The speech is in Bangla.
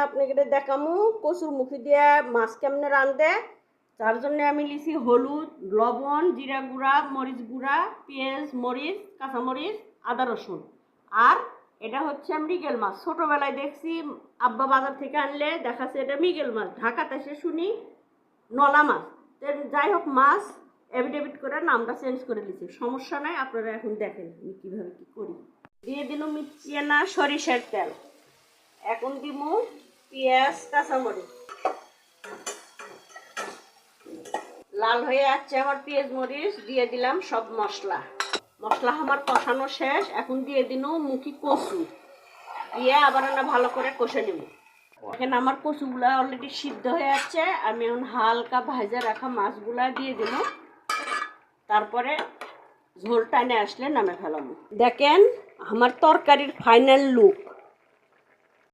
আপনাকে দেখামু কচুর মুখি দিয়ে মাছ কেমনে রাঁধে। তার জন্য আমি লিছি হলুদ, লবণ, জিরা গুঁড়া, মরিচ গুঁড়া, পেঁয়াজ, মরিচ, কাঁচামরিচ, আদা রসুন। আর এটা হচ্ছে মৃগেল মাছ। ছোটোবেলায় দেখছি আব্বা বাজার থেকে আনলে দেখাচ্ছে এটা মৃগেল মাছ, ঢাকাতে এসে শুনি নলা মাছ। যাই হোক, মাছ এভিডেভিট করে নামটা চেঞ্জ করে দিচ্ছি, সমস্যা নাই। আপনারা এখন দেখেন আমি কীভাবে কী করি। দিয়ে দিল মিচিয়ে না সরিষার তেল। এখন দিব পেঁয়াজ, কাঁচামরিচ। লাল হয়ে যাচ্ছে আমার পেঁয়াজ মরিচ। দিয়ে দিলাম সব মশলা। মশলা আমার কষানো শেষ। এখন দিয়ে দিন মুখি কচু, দিয়ে আবার না ভালো করে কষে নেব। এখানে আমার কচুগুলা অলরেডি সিদ্ধ হয়ে যাচ্ছে। আমি এখন হালকা ভাজা রাখা মাছগুলা দিয়ে দিল। তারপরে ঝোল টানে আসলে নামে ফেলাম। দেখেন আমার তরকারির ফাইনাল লুক।